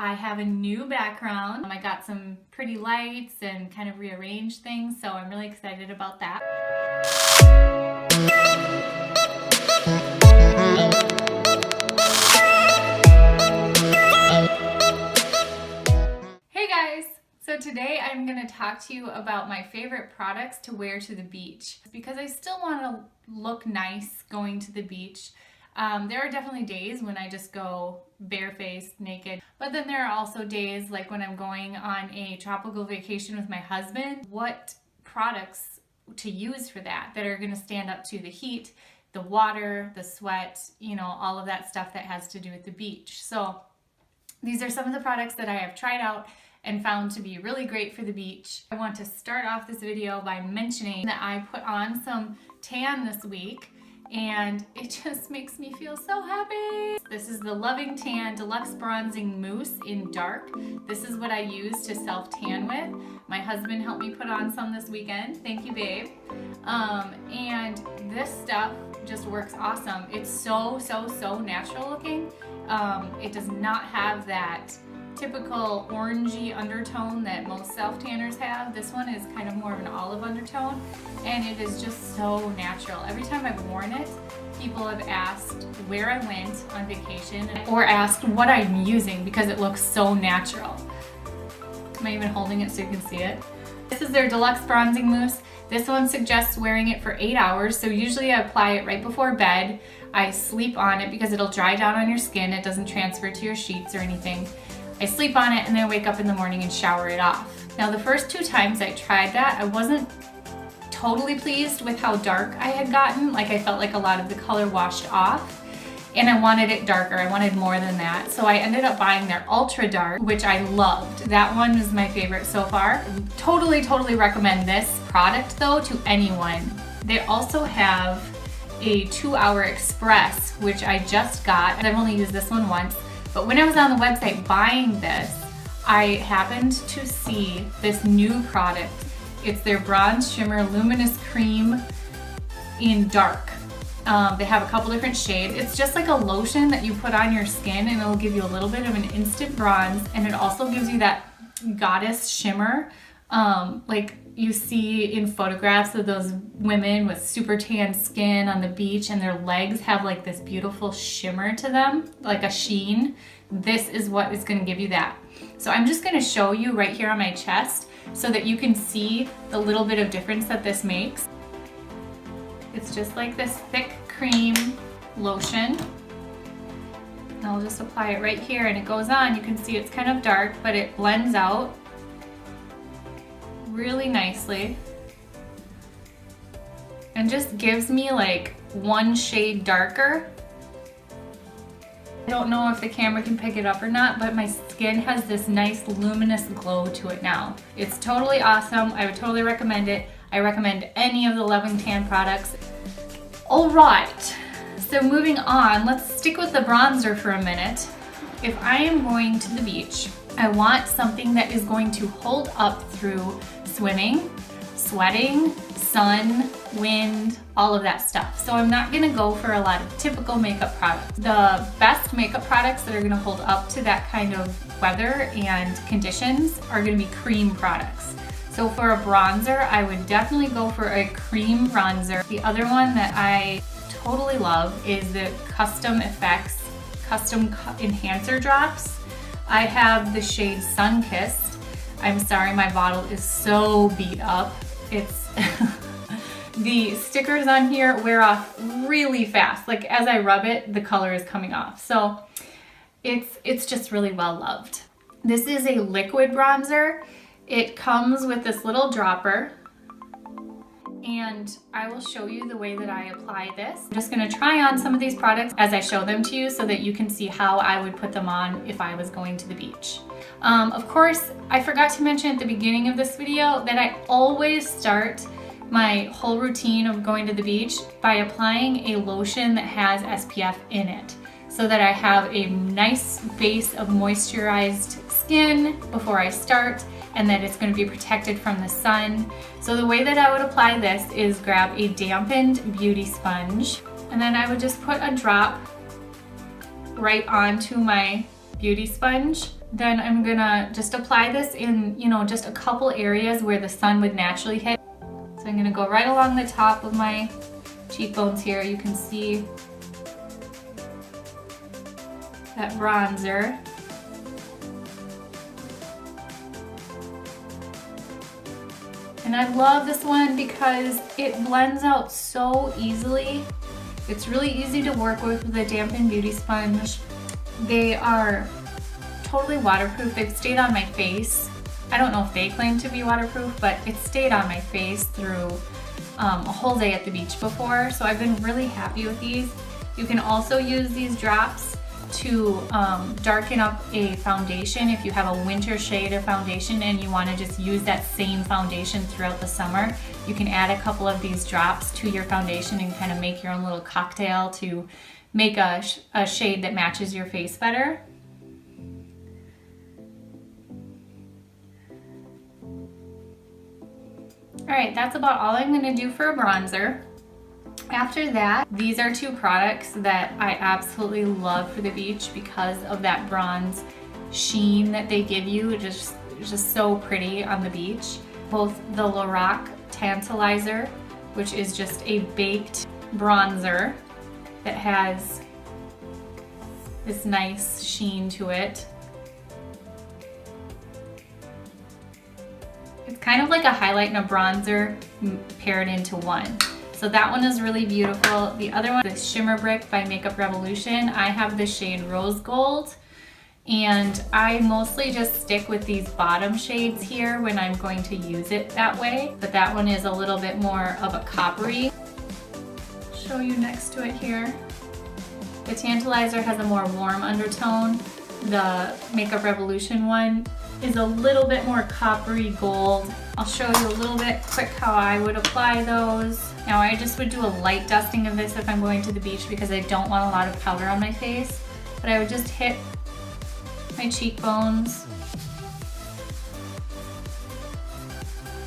I have a new background. I got some pretty lights and kind of rearranged things, so I'm really excited about that. Hey guys! So today I'm going to talk to you about my favorite products to wear to the beach. Because I still want to look nice going to the beach. There are definitely days when I just go barefaced, naked, but then there are also days like when I'm going on a tropical vacation with my husband. What products to use for that are going to stand up to the heat, the water, the sweat, you know, all of that stuff that has to do with the beach. So these are some of the products that I have tried out and found to be really great for the beach. I want to start off this video by mentioning that I put on some tan this week, and it just makes me feel so happy. This is the Loving Tan Deluxe Bronzing Mousse in dark. This is what I use to self-tan with. My husband helped me put on some this weekend. Thank you, babe. And this stuff just works awesome. It's so natural looking. It does not have that typical orangey undertone that most self-tanners have. This one is kind of more of an olive undertone, and it is just so natural. Every time I've worn it, people have asked where I went on vacation or asked what I'm using because it looks so natural. Am I even holding it so you can see it? This is their Deluxe Bronzing Mousse. This one suggests wearing it for 8 hours, so usually I apply it right before bed. I sleep on it because it'll dry down on your skin. It doesn't transfer to your sheets or anything. I sleep on it and then I wake up in the morning and shower it off. Now the first 2 times I tried that, I wasn't totally pleased with how dark I had gotten. Like I felt like a lot of the color washed off, and I wanted it darker. I wanted more than that. So I ended up buying their Ultra Dark, which I loved. That one is my favorite so far. Totally recommend this product though to anyone. They also have a 2-hour express, which I just got. I've only used this one once. But when I was on the website buying this, I happened to see this new product. It's their Bronze Shimmer Luminous Cream in dark. They have a couple different shades. It's just like a lotion that you put on your skin, and it'll give you a little bit of an instant bronze, and it also gives you that goddess shimmer like you see in photographs of those women with super tan skin on the beach, and their legs have like this beautiful shimmer to them, like a sheen. This is what is going to give you that. So I'm just going to show you right here on my chest so that you can see the little bit of difference that this makes. It's just like this thick cream lotion. And I'll just apply it right here, and it goes on. You can see it's kind of dark, but it blends out really nicely and just gives me like 1 shade darker. I don't know if the camera can pick it up or not, but my skin has this nice luminous glow to it now. It's totally awesome. I would totally recommend it. I recommend any of the Loving Tan products. All right, so moving on, let's stick with the bronzer for a minute. If I am going to the beach, I want something that is going to hold up through swimming, sweating, sun, wind, all of that stuff. So I'm not gonna go for a lot of typical makeup products. The best makeup products that are gonna hold up to that kind of weather and conditions are gonna be cream products. So for a bronzer, I would definitely go for a cream bronzer. The other one that I totally love is the Custom Effects Custom Enhancer Drops. I have the shade Sun-Kissed. I'm sorry, my bottle is so beat up. It's the stickers on here wear off really fast. Like as I rub it, the color is coming off. So it's just really well loved. This is a liquid bronzer. It comes with this little dropper, and I will show you the way that I apply this. I'm just gonna try on some of these products as I show them to you so that you can see how I would put them on if I was going to the beach. Of course, I forgot to mention at the beginning of this video that I always start my whole routine of going to the beach by applying a lotion that has SPF in it, so that I have a nice base of moisturized skin before I start, and that it's going to be protected from the sun. So the way that I would apply this is grab a dampened beauty sponge, and then I would just put a drop right onto my beauty sponge Then I'm gonna just apply this in, you know, just a couple areas where the sun would naturally hit. So I'm gonna go right along the top of my cheekbones here. You can see that bronzer. And I love this one because it blends out so easily. It's really easy to work with a dampened beauty sponge. They are totally waterproof. They've stayed on my face. I don't know if they claim to be waterproof, but it stayed on my face through a whole day at the beach before. So I've been really happy with these. You can also use these drops to darken up a foundation if you have a winter shade of foundation and you want to just use that same foundation throughout the summer. You can add a couple of these drops to your foundation and kind of make your own little cocktail to make a shade that matches your face better. Alright, that's about all I'm going to do for a bronzer. After that, these are two products that I absolutely love for the beach because of that bronze sheen that they give you. It's just so pretty on the beach. Both the Lorac Tantalizer, which is just a baked bronzer that has this nice sheen to it. It's kind of like a highlight and a bronzer paired into one. So that one is really beautiful. The other one is Shimmer Brick by Makeup Revolution. I have the shade Rose Gold, and I mostly just stick with these bottom shades here when I'm going to use it that way. But that one is a little bit more of a coppery. I'll show you next to it here. The Tantalizer has a more warm undertone. The Makeup Revolution one is a little bit more coppery gold. I'll show you a little bit quick how I would apply those. Now I just would do a light dusting of this if I'm going to the beach because I don't want a lot of powder on my face. But I would just hit my cheekbones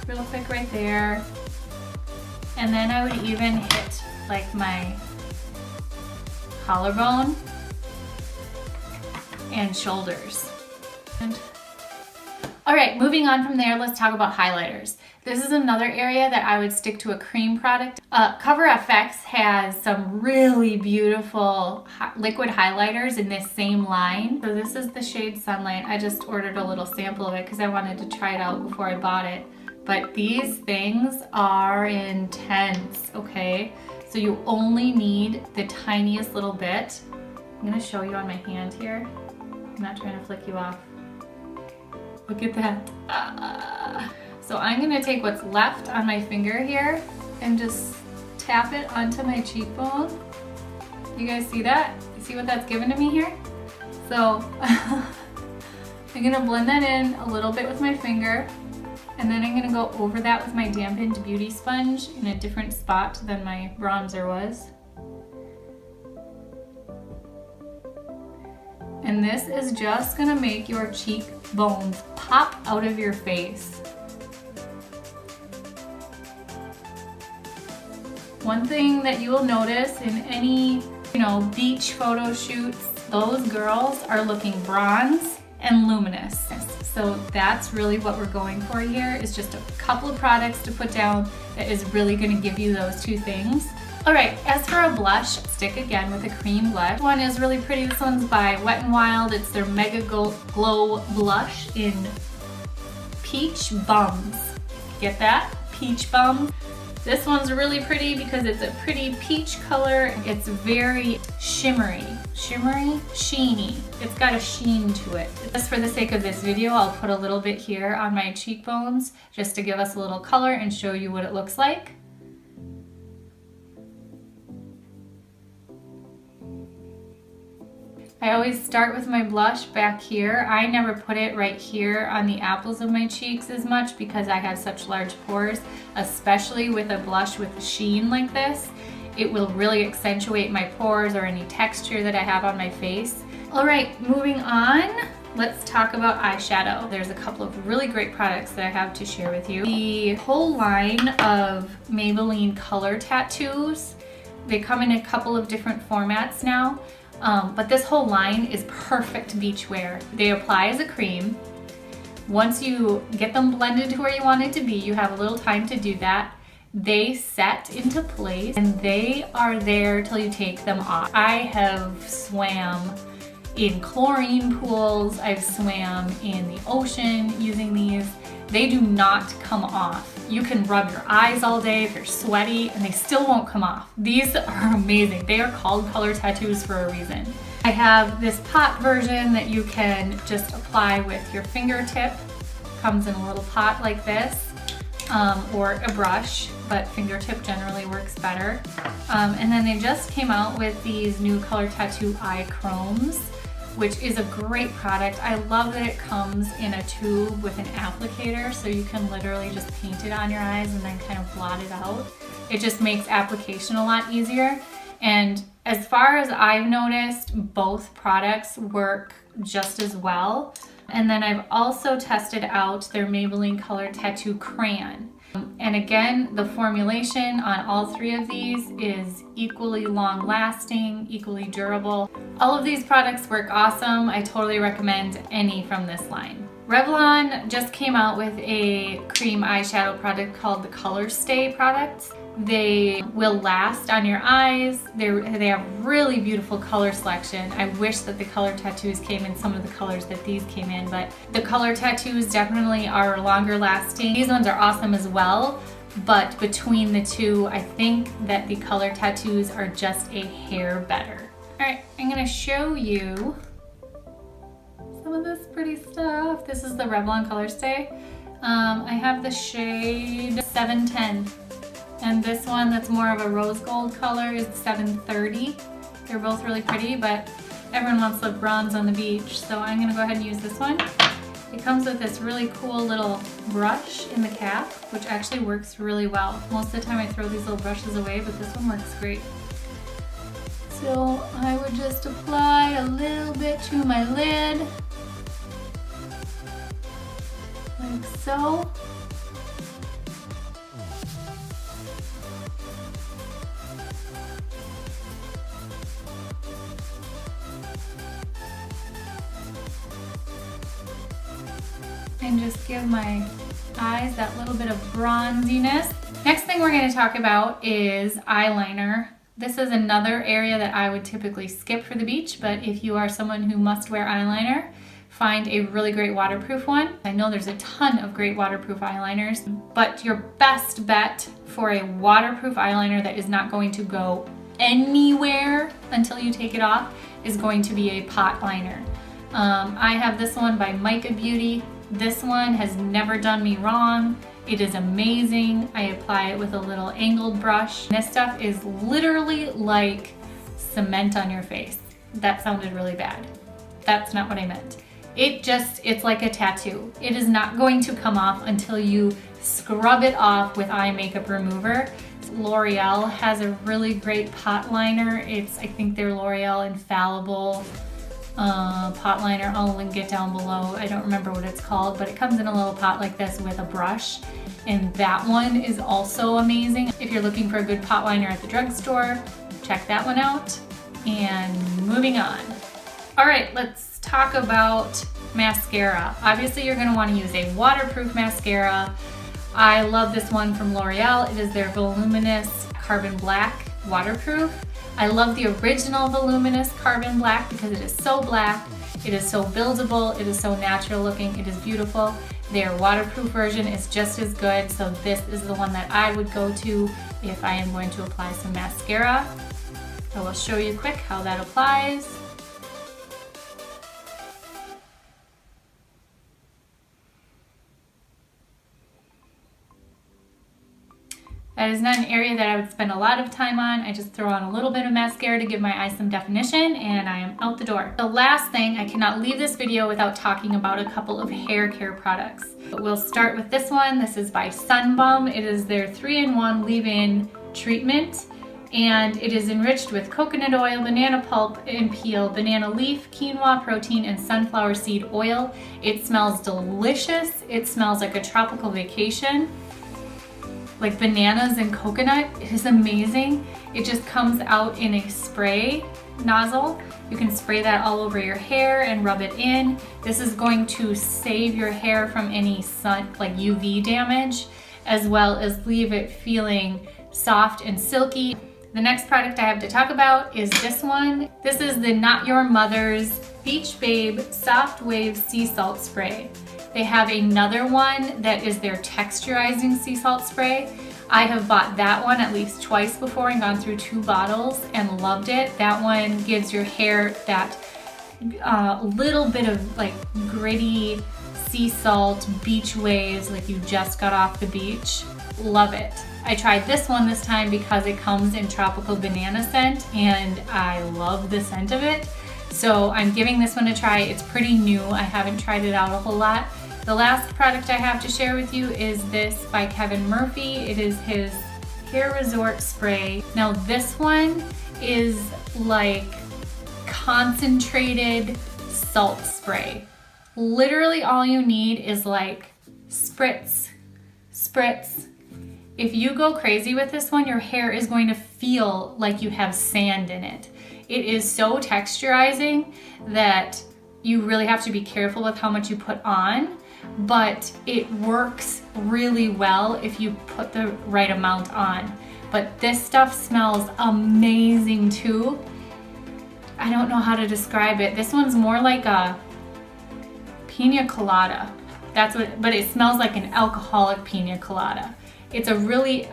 real quick right there. And then I would even hit like my collarbone and shoulders. Alright, moving on from there, let's talk about highlighters. This is another area that I would stick to a cream product. Cover FX has some really beautiful liquid highlighters in this same line. So this is the shade Sunlight. I just ordered a little sample of it because I wanted to try it out before I bought it. But these things are intense, okay? So you only need the tiniest little bit. I'm going to show you on my hand here. I'm not trying to flick you off. Look at that. So I'm going to take what's left on my finger here and just tap it onto my cheekbone. You guys see that? You see what that's given to me here? So I'm going to blend that in a little bit with my finger, and then I'm going to go over that with my dampened beauty sponge in a different spot than my bronzer was. And this is just going to make your cheekbones pop out of your face. One thing that you will notice in any, beach photo shoots, those girls are looking bronze and luminous. So that's really what we're going for here, is just a couple of products to put down that is really going to give you those two things. Alright, as for a blush, stick again with a cream blush. One is really pretty. This one's by Wet n Wild. It's their Mega Glow Blush in Peach Bums. Get that? Peach Bums. This one's really pretty because it's a pretty peach color. It's very shimmery, sheeny. It's got a sheen to it. Just for the sake of this video, I'll put a little bit here on my cheekbones just to give us a little color and show you what it looks like. I always start with my blush back here. I never put it right here on the apples of my cheeks as much because I have such large pores, especially with a blush with a sheen like this. It will really accentuate my pores or any texture that I have on my face. All right, moving on. Let's talk about eyeshadow. There's a couple of really great products that I have to share with you. The whole line of Maybelline color tattoos. They come in a couple of different formats now. But this whole line is perfect beach wear. They apply as a cream. Once you get them blended to where you want it to be, you have a little time to do that. They set into place and they are there till you take them off. I have swam in chlorine pools, I've swam in the ocean using these. They do not come off. You can rub your eyes all day if you're sweaty and they still won't come off. These are amazing. They are called color tattoos for a reason. I have this pot version that you can just apply with your fingertip. Comes in a little pot like this, or a brush, but fingertip generally works better. And then they just came out with these new color tattoo eye chromes, which is a great product. I love that it comes in a tube with an applicator, so you can literally just paint it on your eyes and then kind of blot it out. It just makes application a lot easier. And as far as I've noticed, both products work just as well. And then I've also tested out their Maybelline Color Tattoo Crayon. And again, the formulation on all three of these is equally long lasting, equally durable. All of these products work awesome. I totally recommend any from this line. Revlon just came out with a cream eyeshadow product called the Color Stay product. They will last on your eyes. They have really beautiful color selection. I wish that the color tattoos came in some of the colors that these came in, but the color tattoos definitely are longer lasting. These ones are awesome as well, but between the two, I think that the color tattoos are just a hair better. All right, I'm gonna show you some of this pretty stuff. This is the Revlon Color Stay. I have the shade 710. And this one that's more of a rose gold color is 730. They're both really pretty, but everyone wants to look bronze on the beach, so I'm gonna go ahead and use this one. It comes with this really cool little brush in the cap, which actually works really well. Most of the time I throw these little brushes away, but this one works great. So I would just apply a little bit to my lid, like so. And just give my eyes that little bit of bronziness. Next thing we're going to talk about is eyeliner. This is another area that I would typically skip for the beach, but if you are someone who must wear eyeliner, find a really great waterproof one. I know there's a ton of great waterproof eyeliners, but your best bet for a waterproof eyeliner that is not going to go anywhere until you take it off is going to be a pot liner. I have this one by Mica Beauty. This one has never done me wrong. It is amazing. I apply it with a little angled brush. This stuff is literally like cement on your face. That sounded really bad. That's not what I meant. It's like a tattoo. It is not going to come off until you scrub it off with eye makeup remover. L'Oreal has a really great pot liner. I think they're L'Oreal Infallible pot liner. I'll link it down below. I don't remember what it's called, but it comes in a little pot like this with a brush, and that one is also amazing. If you're looking for a good pot liner at the drugstore, check that one out. And moving on. All right, let's talk about mascara. Obviously, you're going to want to use a waterproof mascara. I love this one from L'Oreal. It is their Voluminous Carbon Black Waterproof. I love the original Voluminous Carbon Black because it is so black, it is so buildable, it is so natural looking, it is beautiful. Their waterproof version is just as good, so this is the one that I would go to if I am going to apply some mascara. I will show you quick how that applies. That is not an area that I would spend a lot of time on. I just throw on a little bit of mascara to give my eyes some definition, and I am out the door. The last thing, I cannot leave this video without talking about a couple of hair care products. We'll start with this one. This is by Sunbum. It is their 3-in-1 leave-in treatment, and it is enriched with coconut oil, banana pulp and peel, banana leaf, quinoa protein, and sunflower seed oil. It smells delicious. It smells like a tropical vacation, like bananas and coconut. It is amazing. It just comes out in a spray nozzle, You can spray that all over your hair and rub it in. This is going to save your hair from any sun, like UV damage, as well as leave it feeling soft and silky. The next product I have to talk about is this one. This is the Not Your Mother's Beach Babe Soft Wave Sea Salt Spray. They have another one that is their texturizing sea salt spray. I have bought that one at least twice before and gone through 2 bottles and loved it. That one gives your hair that little bit of like gritty sea salt beach waves like you just got off the beach. Love it. I tried this one this time because it comes in tropical banana scent and I love the scent of it. So I'm giving this one a try. It's pretty new. I haven't tried it out a whole lot. The last product I have to share with you is this by Kevin Murphy. It is his Hair Resort Spray. Now this one is like concentrated salt spray. Literally all you need is like spritz, spritz. If you go crazy with this one, your hair is going to feel like you have sand in it. It is so texturizing that you really have to be careful with how much you put on, but it works really well if you put the right amount on. But this stuff smells amazing too. I don't know how to describe it. This one's more like a pina colada. That's what, but it smells like an alcoholic pina colada. It's a really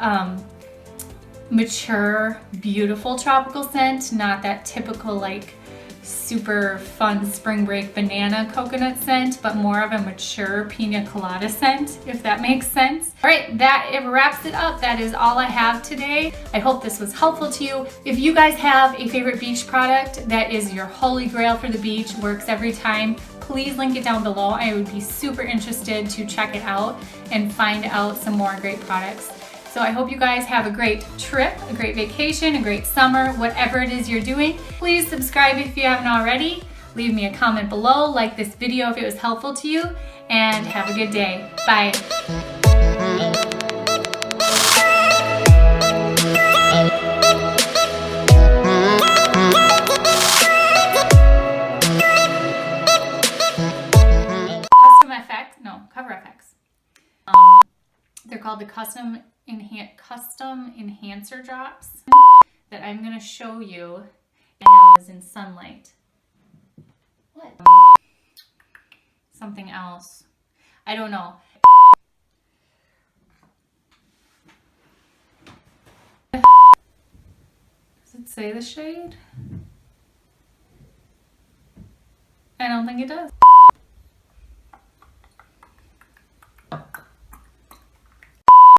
mature, beautiful tropical scent, not that typical like super fun spring break banana coconut scent, but more of a mature pina colada scent, if that makes sense. All right, it wraps it up. That is all I have today. I hope this was helpful to you. If you guys have a favorite beach product that is your holy grail for the beach, works every time, please link it down below. I would be super interested to check it out and find out some more great products. So I hope you guys have a great trip, a great vacation, a great summer, whatever it is you're doing. Please subscribe if you haven't already. Leave me a comment below, like this video if it was helpful to you, and have a good day. Bye. Cover effects. They're called the custom enhancer drops that I'm going to show you. And now it is in sunlight. What? Something else. I don't know. Does it say the shade? I don't think it does.